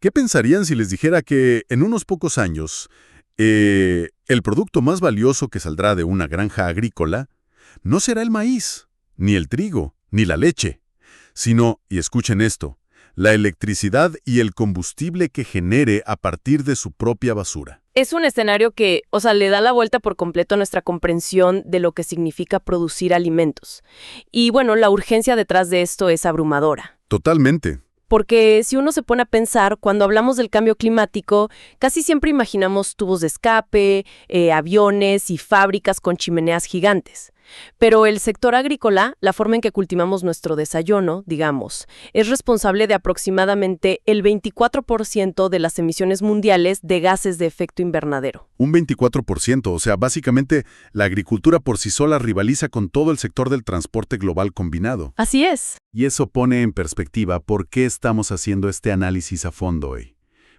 ¿Qué pensarían si les dijera que en unos pocos años el producto más valioso que saldrá de una granja agrícola no será el maíz, ni el trigo, ni la leche, sino, y escuchen esto, la electricidad y el combustible que genere a partir de su propia basura? Es un escenario que, le da la vuelta por completo a nuestra comprensión de lo que significa producir alimentos. Y bueno, la urgencia detrás de esto es abrumadora. Totalmente. Porque si uno se pone a pensar, cuando hablamos del cambio climático, casi siempre imaginamos tubos de escape, aviones y fábricas con chimeneas gigantes. Pero el sector agrícola, la forma en que cultivamos nuestro desayuno, digamos, es responsable de aproximadamente el 24% de las emisiones mundiales de gases de efecto invernadero. Un 24%, o sea, básicamente la agricultura por sí sola rivaliza con todo el sector del transporte global combinado. Así es. Y eso pone en perspectiva por qué estamos haciendo este análisis a fondo hoy.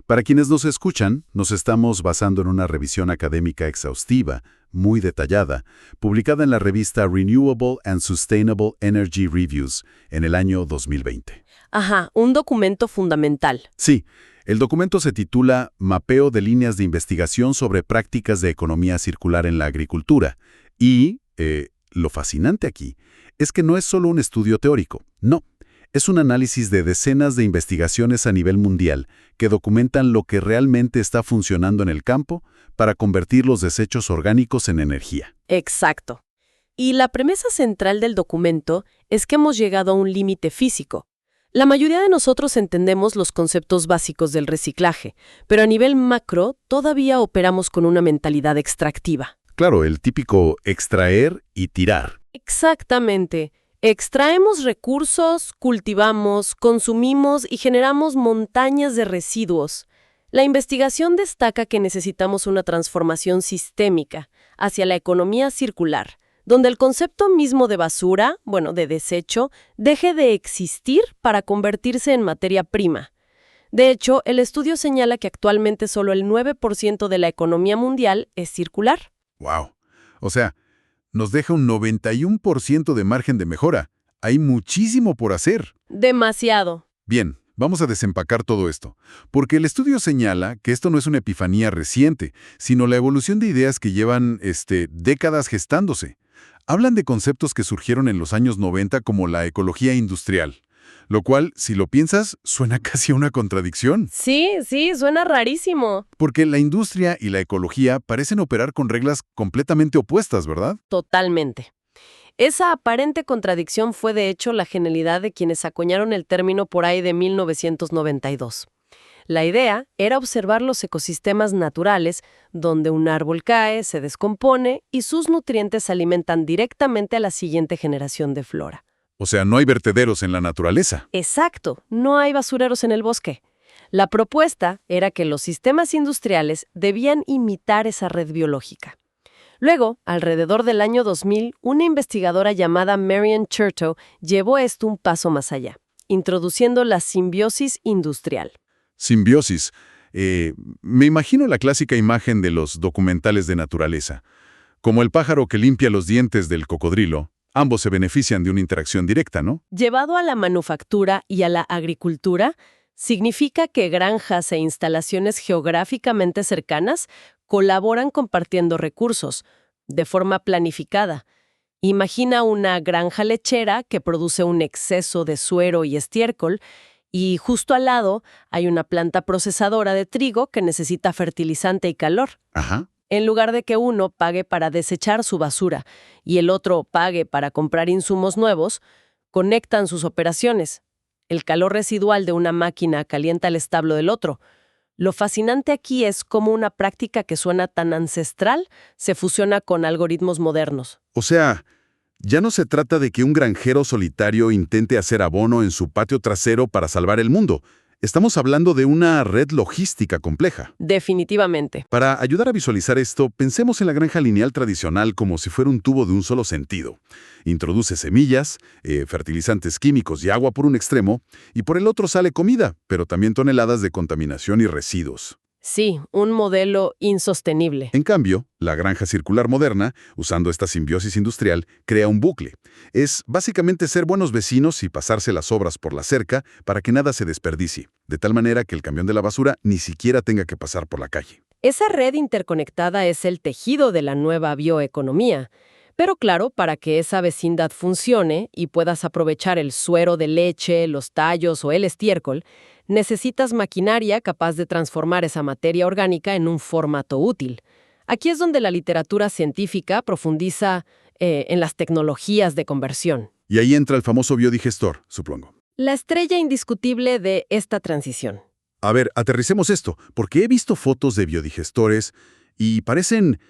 Para quienes nos escuchan, nos estamos basando en una revisión académica exhaustiva, muy detallada, publicada en la revista Renewable and Sustainable Energy Reviews en el año 2020. Ajá, un documento fundamental. Sí, el documento se titula Mapeo de líneas de investigación sobre prácticas de economía circular en la agricultura. Y, lo fascinante aquí, es que no es solo un estudio teórico, no. Es un análisis de decenas de investigaciones a nivel mundial que documentan lo que realmente está funcionando en el campo para convertir los desechos orgánicos en energía. Exacto. Y la premisa central del documento es que hemos llegado a un límite físico. La mayoría de nosotros entendemos los conceptos básicos del reciclaje, pero a nivel macro todavía operamos con una mentalidad extractiva. Claro, el típico extraer y tirar. Exactamente. Extraemos recursos, cultivamos, consumimos y generamos montañas de residuos. La investigación destaca que necesitamos una transformación sistémica hacia la economía circular, donde el concepto mismo de basura, de desecho, deje de existir para convertirse en materia prima. De hecho, el estudio señala que actualmente solo el 9% de la economía mundial es circular. ¡Wow! O sea, nos deja un 91% de margen de mejora. Hay muchísimo por hacer. Demasiado. Bien, vamos a desempacar todo esto, porque el estudio señala que esto no es una epifanía reciente, sino la evolución de ideas que llevan décadas gestándose. Hablan de conceptos que surgieron en los años 90 como la ecología industrial, lo cual, si lo piensas, suena casi a una contradicción. Sí, suena rarísimo. Porque la industria y la ecología parecen operar con reglas completamente opuestas, ¿verdad? Totalmente. Esa aparente contradicción fue de hecho la genialidad de quienes acuñaron el término por ahí de 1992. La idea era observar los ecosistemas naturales donde un árbol cae, se descompone y sus nutrientes alimentan directamente a la siguiente generación de flora. O sea, no hay vertederos en la naturaleza. Exacto, no hay basureros en el bosque. La propuesta era que los sistemas industriales debían imitar esa red biológica. Luego, alrededor del año 2000, una investigadora llamada Marian Chertow llevó esto un paso más allá, introduciendo la simbiosis industrial. Simbiosis. Me imagino la clásica imagen de los documentales de naturaleza. Como el pájaro que limpia los dientes del cocodrilo, ambos se benefician de una interacción directa, ¿no? Llevado a la manufactura y a la agricultura, significa que granjas e instalaciones geográficamente cercanas colaboran compartiendo recursos, de forma planificada. Imagina una granja lechera que produce un exceso de suero y estiércol, y justo al lado hay una planta procesadora de trigo que necesita fertilizante y calor. Ajá. En lugar de que uno pague para desechar su basura y el otro pague para comprar insumos nuevos, conectan sus operaciones. El calor residual de una máquina calienta el establo del otro. Lo fascinante aquí es cómo una práctica que suena tan ancestral se fusiona con algoritmos modernos. O sea, ya no se trata de que un granjero solitario intente hacer abono en su patio trasero para salvar el mundo. Estamos hablando de una red logística compleja. Definitivamente. Para ayudar a visualizar esto, pensemos en la granja lineal tradicional como si fuera un tubo de un solo sentido. Introduce semillas, fertilizantes químicos y agua por un extremo, y por el otro sale comida, pero también toneladas de contaminación y residuos. Sí, un modelo insostenible. En cambio, la granja circular moderna, usando esta simbiosis industrial, crea un bucle. Es básicamente ser buenos vecinos y pasarse las obras por la cerca para que nada se desperdicie, de tal manera que el camión de la basura ni siquiera tenga que pasar por la calle. Esa red interconectada es el tejido de la nueva bioeconomía. Pero claro, para que esa vecindad funcione y puedas aprovechar el suero de leche, los tallos o el estiércol, necesitas maquinaria capaz de transformar esa materia orgánica en un formato útil. Aquí es donde la literatura científica profundiza en las tecnologías de conversión. Y ahí entra el famoso biodigestor, supongo. La estrella indiscutible de esta transición. A ver, aterricemos esto, porque he visto fotos de biodigestores y parecen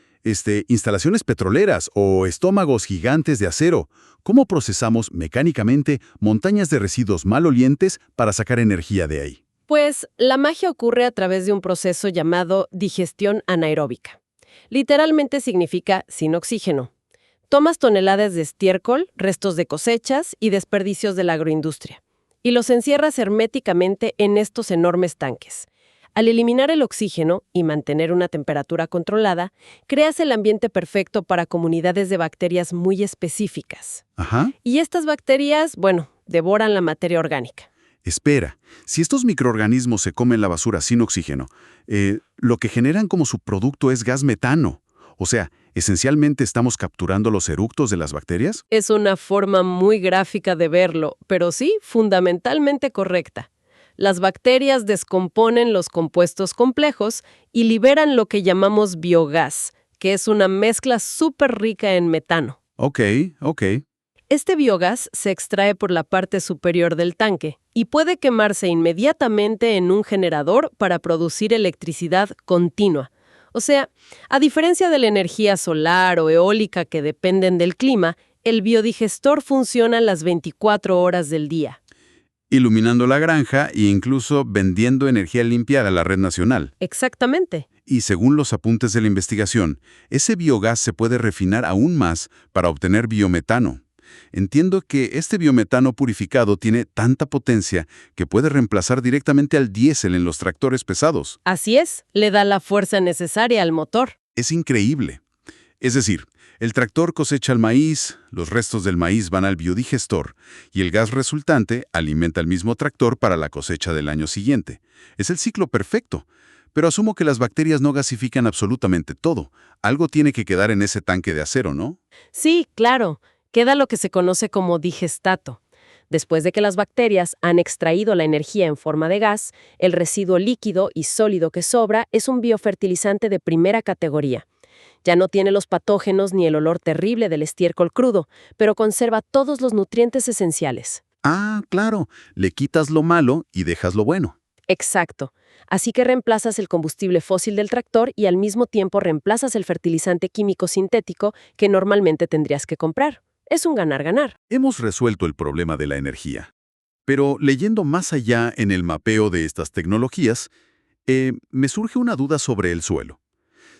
instalaciones petroleras o estómagos gigantes de acero. ¿Cómo procesamos mecánicamente montañas de residuos malolientes para sacar energía de ahí? Pues la magia ocurre a través de un proceso llamado digestión anaeróbica. Literalmente significa sin oxígeno. Tomas toneladas de estiércol, restos de cosechas y desperdicios de la agroindustria, y los encierras herméticamente en estos enormes tanques. Al eliminar el oxígeno y mantener una temperatura controlada, creas el ambiente perfecto para comunidades de bacterias muy específicas. Ajá. Y estas bacterias, devoran la materia orgánica. Espera, si estos microorganismos se comen la basura sin oxígeno, lo que generan como subproducto es gas metano. O sea, esencialmente estamos capturando los eructos de las bacterias. Es una forma muy gráfica de verlo, pero sí, fundamentalmente correcta. Las bacterias descomponen los compuestos complejos y liberan lo que llamamos biogás, que es una mezcla súper rica en metano. Ok. Este biogás se extrae por la parte superior del tanque y puede quemarse inmediatamente en un generador para producir electricidad continua. O sea, a diferencia de la energía solar o eólica que dependen del clima, el biodigestor funciona las 24 horas del día. Iluminando la granja e incluso vendiendo energía limpia a la red nacional. Exactamente. Y según los apuntes de la investigación, ese biogás se puede refinar aún más para obtener biometano. Entiendo que este biometano purificado tiene tanta potencia que puede reemplazar directamente al diésel en los tractores pesados. Así es, le da la fuerza necesaria al motor. Es increíble. Es decir, el tractor cosecha el maíz, los restos del maíz van al biodigestor y el gas resultante alimenta al mismo tractor para la cosecha del año siguiente. Es el ciclo perfecto. Pero asumo que las bacterias no gasifican absolutamente todo. Algo tiene que quedar en ese tanque de acero, ¿no? Sí, claro. Queda lo que se conoce como digestato. Después de que las bacterias han extraído la energía en forma de gas, el residuo líquido y sólido que sobra es un biofertilizante de primera categoría. Ya no tiene los patógenos ni el olor terrible del estiércol crudo, pero conserva todos los nutrientes esenciales. Ah, claro. Le quitas lo malo y dejas lo bueno. Exacto. Así que reemplazas el combustible fósil del tractor y al mismo tiempo reemplazas el fertilizante químico sintético que normalmente tendrías que comprar. Es un ganar-ganar. Hemos resuelto el problema de la energía. Pero leyendo más allá en el mapeo de estas tecnologías, me surge una duda sobre el suelo.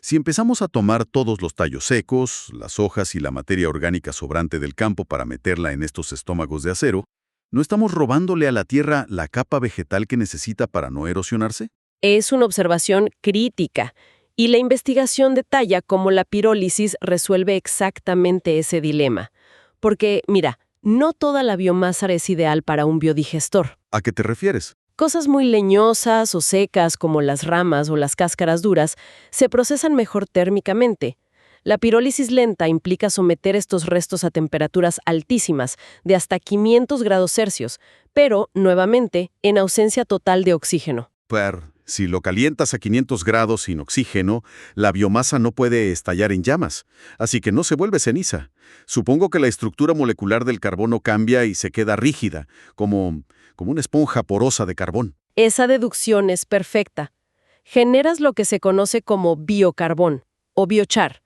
Si empezamos a tomar todos los tallos secos, las hojas y la materia orgánica sobrante del campo para meterla en estos estómagos de acero, ¿no estamos robándole a la tierra la capa vegetal que necesita para no erosionarse? Es una observación crítica, y la investigación detalla cómo la pirólisis resuelve exactamente ese dilema. Porque, mira, no toda la biomasa es ideal para un biodigestor. ¿A qué te refieres? Cosas muy leñosas o secas como las ramas o las cáscaras duras se procesan mejor térmicamente. La pirólisis lenta implica someter estos restos a temperaturas altísimas, de hasta 500 grados Celsius, pero, nuevamente, en ausencia total de oxígeno. Si lo calientas a 500 grados sin oxígeno, la biomasa no puede estallar en llamas, así que no se vuelve ceniza. Supongo que la estructura molecular del carbono cambia y se queda rígida, como una esponja porosa de carbón. Esa deducción es perfecta. Generas lo que se conoce como biocarbón o biochar.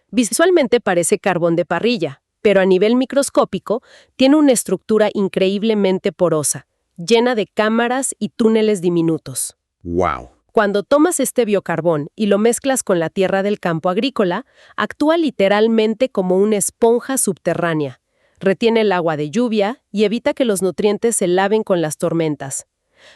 Visualmente parece carbón de parrilla, pero a nivel microscópico tiene una estructura increíblemente porosa, llena de cámaras y túneles diminutos. ¡Wow! Cuando tomas este biocarbón y lo mezclas con la tierra del campo agrícola, actúa literalmente como una esponja subterránea. Retiene el agua de lluvia y evita que los nutrientes se laven con las tormentas.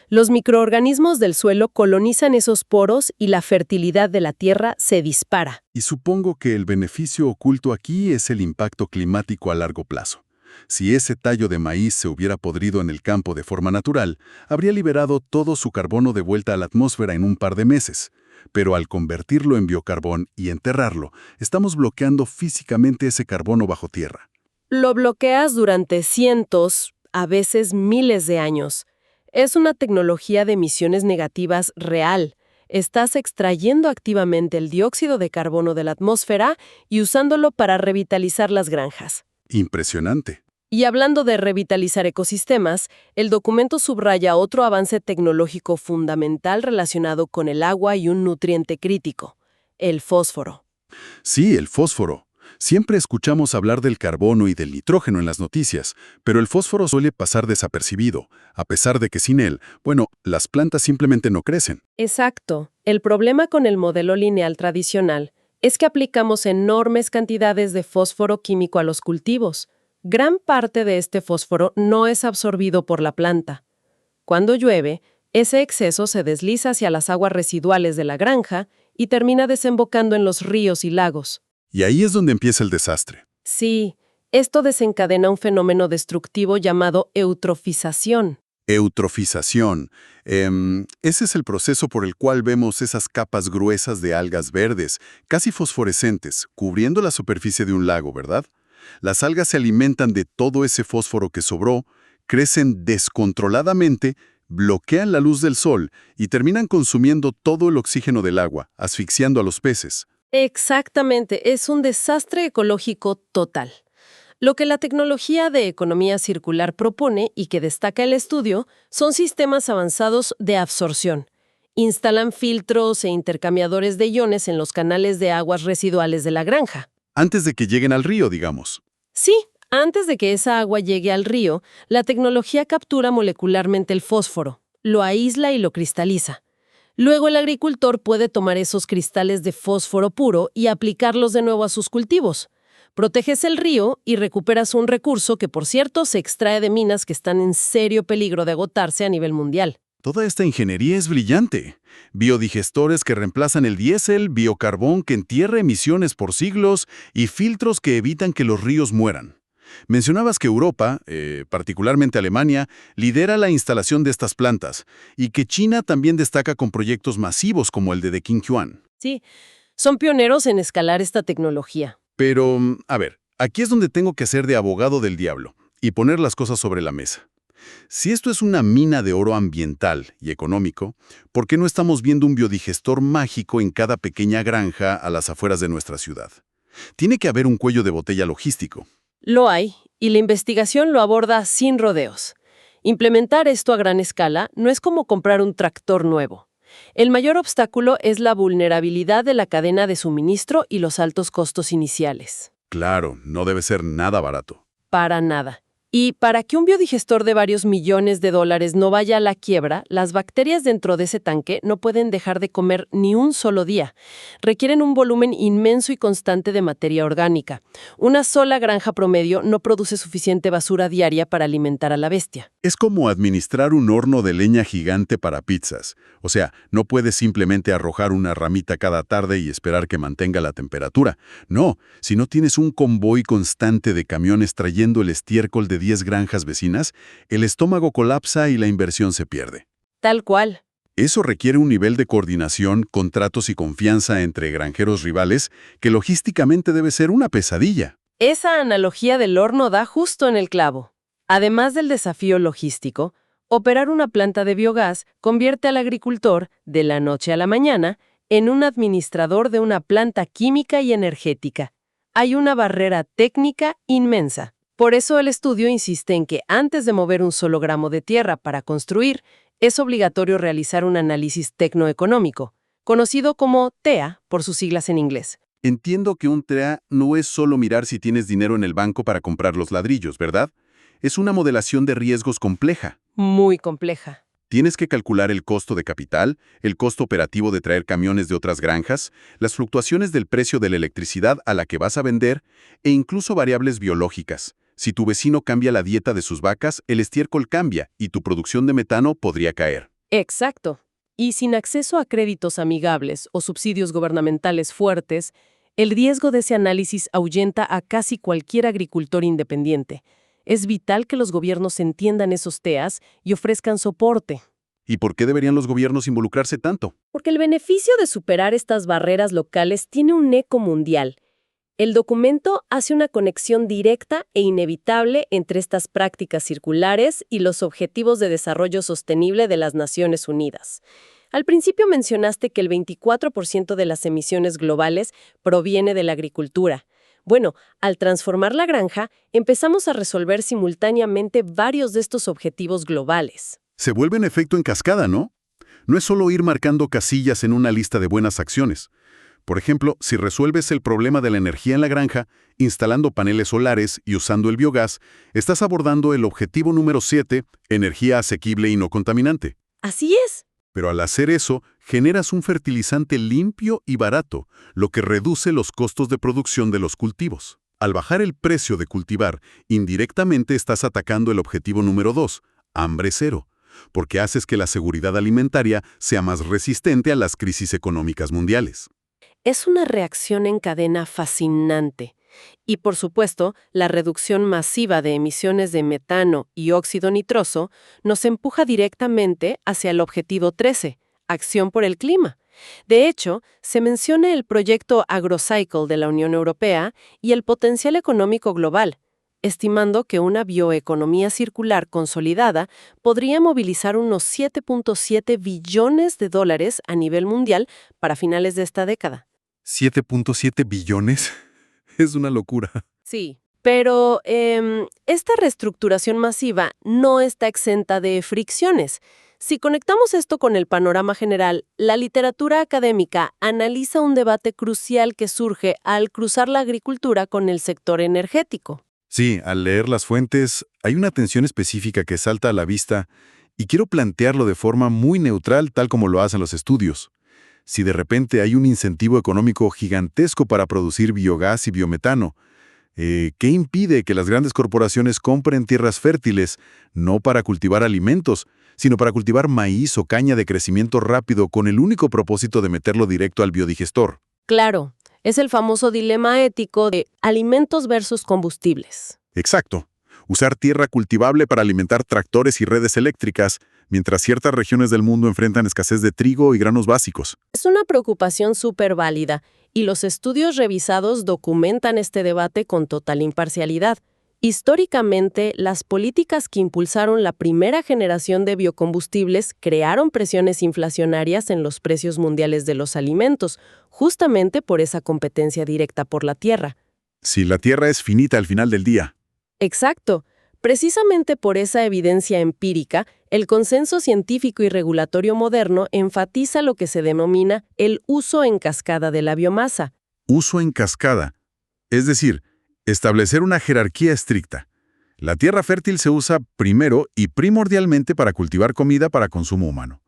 Los microorganismos del suelo colonizan esos poros y la fertilidad de la tierra se dispara. Y supongo que el beneficio oculto aquí es el impacto climático a largo plazo. Si ese tallo de maíz se hubiera podrido en el campo de forma natural, habría liberado todo su carbono de vuelta a la atmósfera en un par de meses. Pero al convertirlo en biocarbón y enterrarlo, estamos bloqueando físicamente ese carbono bajo tierra. Lo bloqueas durante cientos, a veces miles de años. Es una tecnología de emisiones negativas real. Estás extrayendo activamente el dióxido de carbono de la atmósfera y usándolo para revitalizar las granjas. Impresionante. Y hablando de revitalizar ecosistemas, el documento subraya otro avance tecnológico fundamental relacionado con el agua y un nutriente crítico, el fósforo. Sí, el fósforo. Siempre escuchamos hablar del carbono y del nitrógeno en las noticias, pero el fósforo suele pasar desapercibido, a pesar de que sin él, bueno, las plantas simplemente no crecen. Exacto. El problema con el modelo lineal tradicional es que aplicamos enormes cantidades de fósforo químico a los cultivos. Gran parte de este fósforo no es absorbido por la planta. Cuando llueve, ese exceso se desliza hacia las aguas residuales de la granja y termina desembocando en los ríos y lagos. Y ahí es donde empieza el desastre. Sí, esto desencadena un fenómeno destructivo llamado eutrofización. Eutrofización. Ese es el proceso por el cual vemos esas capas gruesas de algas verdes, casi fosforescentes, cubriendo la superficie de un lago, ¿verdad? Las algas se alimentan de todo ese fósforo que sobró, crecen descontroladamente, bloquean la luz del sol y terminan consumiendo todo el oxígeno del agua, asfixiando a los peces. Exactamente, es un desastre ecológico total. Lo que la tecnología de economía circular propone y que destaca el estudio son sistemas avanzados de absorción. Instalan filtros e intercambiadores de iones en los canales de aguas residuales de la granja. Antes de que lleguen al río, digamos. Sí, antes de que esa agua llegue al río, la tecnología captura molecularmente el fósforo, lo aísla y lo cristaliza. Luego el agricultor puede tomar esos cristales de fósforo puro y aplicarlos de nuevo a sus cultivos. Proteges el río y recuperas un recurso que, por cierto, se extrae de minas que están en serio peligro de agotarse a nivel mundial. Toda esta ingeniería es brillante. Biodigestores que reemplazan el diésel, biocarbón que entierra emisiones por siglos y filtros que evitan que los ríos mueran. Mencionabas que Europa, particularmente Alemania, lidera la instalación de estas plantas y que China también destaca con proyectos masivos como el de Qingyuan. Sí, son pioneros en escalar esta tecnología. Pero, a ver, aquí es donde tengo que hacer de abogado del diablo y poner las cosas sobre la mesa. Si esto es una mina de oro ambiental y económico, ¿por qué no estamos viendo un biodigestor mágico en cada pequeña granja a las afueras de nuestra ciudad? Tiene que haber un cuello de botella logístico. Lo hay, y la investigación lo aborda sin rodeos. Implementar esto a gran escala no es como comprar un tractor nuevo. El mayor obstáculo es la vulnerabilidad de la cadena de suministro y los altos costos iniciales. Claro, no debe ser nada barato. Para nada. Y para que un biodigestor de varios millones de dólares no vaya a la quiebra, las bacterias dentro de ese tanque no pueden dejar de comer ni un solo día. Requieren un volumen inmenso y constante de materia orgánica. Una sola granja promedio no produce suficiente basura diaria para alimentar a la bestia. Es como administrar un horno de leña gigante para pizzas. O sea, no puedes simplemente arrojar una ramita cada tarde y esperar que mantenga la temperatura. No, si no tienes un convoy constante de camiones trayendo el estiércol de 10 granjas vecinas, el estómago colapsa y la inversión se pierde. Tal cual. Eso requiere un nivel de coordinación, contratos y confianza entre granjeros rivales que logísticamente debe ser una pesadilla. Esa analogía del horno da justo en el clavo. Además del desafío logístico, operar una planta de biogás convierte al agricultor, de la noche a la mañana, en un administrador de una planta química y energética. Hay una barrera técnica inmensa. Por eso el estudio insiste en que antes de mover un solo gramo de tierra para construir, es obligatorio realizar un análisis tecnoeconómico, conocido como TEA por sus siglas en inglés. Entiendo que un TEA no es solo mirar si tienes dinero en el banco para comprar los ladrillos, ¿verdad? Es una modelación de riesgos compleja. Muy compleja. Tienes que calcular el costo de capital, el costo operativo de traer camiones de otras granjas, las fluctuaciones del precio de la electricidad a la que vas a vender e incluso variables biológicas, Si tu vecino cambia la dieta de sus vacas, el estiércol cambia y tu producción de metano podría caer. Exacto. Y sin acceso a créditos amigables o subsidios gubernamentales fuertes, el riesgo de ese análisis ahuyenta a casi cualquier agricultor independiente. Es vital que los gobiernos entiendan esos TEAs y ofrezcan soporte. ¿Y por qué deberían los gobiernos involucrarse tanto? Porque el beneficio de superar estas barreras locales tiene un eco mundial. El documento hace una conexión directa e inevitable entre estas prácticas circulares y los Objetivos de Desarrollo Sostenible de las Naciones Unidas. Al principio mencionaste que el 24% de las emisiones globales proviene de la agricultura. Bueno, al transformar la granja, empezamos a resolver simultáneamente varios de estos objetivos globales. Se vuelve en efecto en cascada, ¿no? No es solo ir marcando casillas en una lista de buenas acciones. Por ejemplo, si resuelves el problema de la energía en la granja, instalando paneles solares y usando el biogás, estás abordando el objetivo número 7, energía asequible y no contaminante. Así es. Pero al hacer eso, generas un fertilizante limpio y barato, lo que reduce los costos de producción de los cultivos. Al bajar el precio de cultivar, indirectamente estás atacando el objetivo número 2, hambre cero, porque haces que la seguridad alimentaria sea más resistente a las crisis económicas mundiales. Es una reacción en cadena fascinante. Y, por supuesto, la reducción masiva de emisiones de metano y óxido nitroso nos empuja directamente hacia el objetivo 13, acción por el clima. De hecho, se menciona el proyecto AgroCycle de la Unión Europea y el potencial económico global, estimando que una bioeconomía circular consolidada podría movilizar unos 7.7 billones de dólares a nivel mundial para finales de esta década. ¿7.7 billones? Es una locura. Sí, pero esta reestructuración masiva no está exenta de fricciones. Si conectamos esto con el panorama general, la literatura académica analiza un debate crucial que surge al cruzar la agricultura con el sector energético. Sí, al leer las fuentes, hay una tensión específica que salta a la vista y quiero plantearlo de forma muy neutral, tal como lo hacen los estudios. Si de repente hay un incentivo económico gigantesco para producir biogás y biometano, ¿qué impide que las grandes corporaciones compren tierras fértiles, no para cultivar alimentos, sino para cultivar maíz o caña de crecimiento rápido con el único propósito de meterlo directo al biodigestor? Claro, es el famoso dilema ético de alimentos versus combustibles. Exacto. Usar tierra cultivable para alimentar tractores y redes eléctricas, mientras ciertas regiones del mundo enfrentan escasez de trigo y granos básicos. Es una preocupación súper válida, y los estudios revisados documentan este debate con total imparcialidad. Históricamente, las políticas que impulsaron la primera generación de biocombustibles crearon presiones inflacionarias en los precios mundiales de los alimentos, justamente por esa competencia directa por la tierra. Si la tierra es finita al final del día. Exacto. Precisamente por esa evidencia empírica, el consenso científico y regulatorio moderno enfatiza lo que se denomina el uso en cascada de la biomasa. Uso en cascada. Es decir, establecer una jerarquía estricta. La tierra fértil se usa primero y primordialmente para cultivar comida para consumo humano.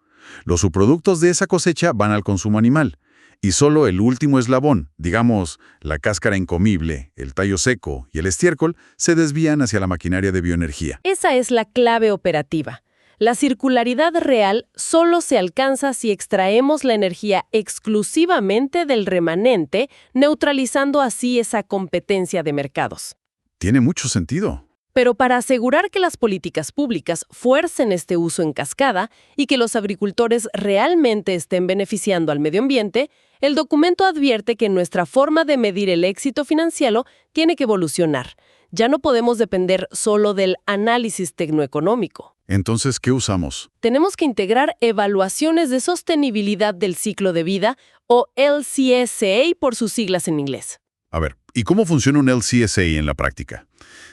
Los subproductos de esa cosecha van al consumo animal. Y solo el último eslabón, digamos, la cáscara incomible, el tallo seco y el estiércol, se desvían hacia la maquinaria de bioenergía. Esa es la clave operativa. La circularidad real solo se alcanza si extraemos la energía exclusivamente del remanente, neutralizando así esa competencia de mercados. Tiene mucho sentido. Pero para asegurar que las políticas públicas fuercen este uso en cascada y que los agricultores realmente estén beneficiando al medio ambiente, el documento advierte que nuestra forma de medir el éxito financiero tiene que evolucionar. Ya no podemos depender solo del análisis tecnoeconómico. Entonces, ¿qué usamos? Tenemos que integrar evaluaciones de sostenibilidad del ciclo de vida, o LCSA por sus siglas en inglés. A ver, ¿y cómo funciona un LCSA en la práctica?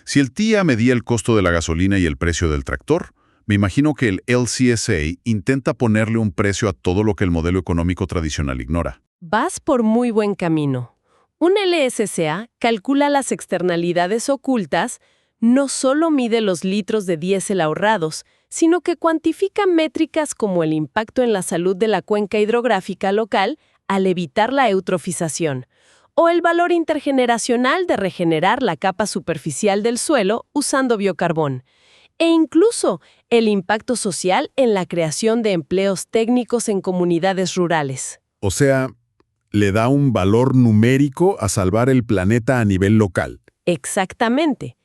Si el TIA medía el costo de la gasolina y el precio del tractor, me imagino que el LCSA intenta ponerle un precio a todo lo que el modelo económico tradicional ignora. Vas por muy buen camino. Un LSCA calcula las externalidades ocultas, no solo mide los litros de diésel ahorrados, sino que cuantifica métricas como el impacto en la salud de la cuenca hidrográfica local al evitar la eutrofización, o el valor intergeneracional de regenerar la capa superficial del suelo usando biocarbón, e incluso el impacto social en la creación de empleos técnicos en comunidades rurales. O sea, le da un valor numérico a salvar el planeta a nivel local. Exactamente.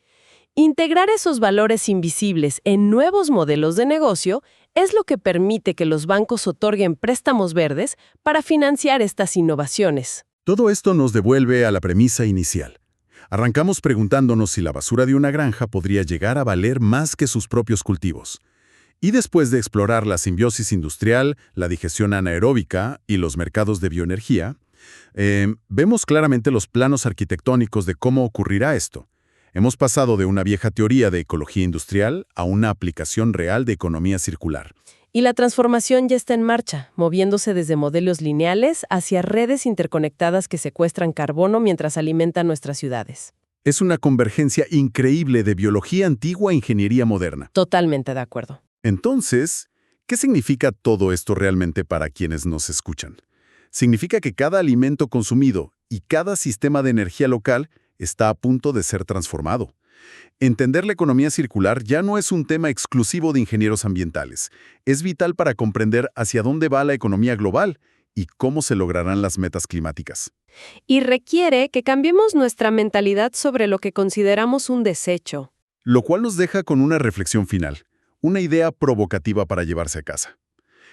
Integrar esos valores invisibles en nuevos modelos de negocio es lo que permite que los bancos otorguen préstamos verdes para financiar estas innovaciones. Todo esto nos devuelve a la premisa inicial. Arrancamos preguntándonos si la basura de una granja podría llegar a valer más que sus propios cultivos. Y después de explorar la simbiosis industrial, la digestión anaeróbica y los mercados de bioenergía, vemos claramente los planos arquitectónicos de cómo ocurrirá esto. Hemos pasado de una vieja teoría de ecología industrial a una aplicación real de economía circular. Y la transformación ya está en marcha, moviéndose desde modelos lineales hacia redes interconectadas que secuestran carbono mientras alimentan nuestras ciudades. Es una convergencia increíble de biología antigua e ingeniería moderna. Totalmente de acuerdo. Entonces, ¿qué significa todo esto realmente para quienes nos escuchan? Significa que cada alimento consumido y cada sistema de energía local está a punto de ser transformado. Entender la economía circular ya no es un tema exclusivo de ingenieros ambientales. Es vital para comprender hacia dónde va la economía global y cómo se lograrán las metas climáticas. Y requiere que cambiemos nuestra mentalidad sobre lo que consideramos un desecho. Lo cual nos deja con una reflexión final, una idea provocativa para llevarse a casa.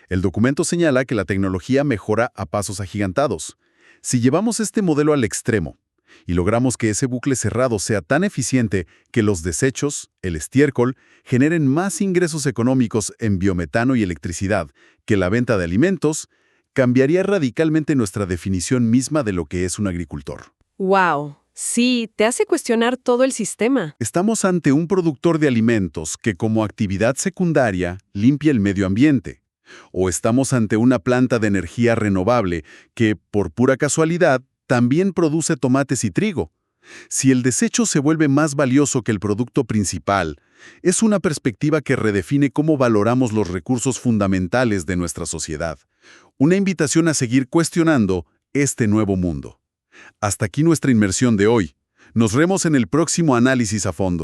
El documento señala que la tecnología mejora a pasos agigantados. Si llevamos este modelo al extremo, y logramos que ese bucle cerrado sea tan eficiente que los desechos, el estiércol, generen más ingresos económicos en biometano y electricidad que la venta de alimentos, cambiaría radicalmente nuestra definición misma de lo que es un agricultor. ¡Wow! Sí, te hace cuestionar todo el sistema. Estamos ante un productor de alimentos que como actividad secundaria limpia el medio ambiente. O estamos ante una planta de energía renovable que, por pura casualidad, también produce tomates y trigo. Si el desecho se vuelve más valioso que el producto principal, es una perspectiva que redefine cómo valoramos los recursos fundamentales de nuestra sociedad. Una invitación a seguir cuestionando este nuevo mundo. Hasta aquí nuestra inmersión de hoy. Nos vemos en el próximo análisis a fondo.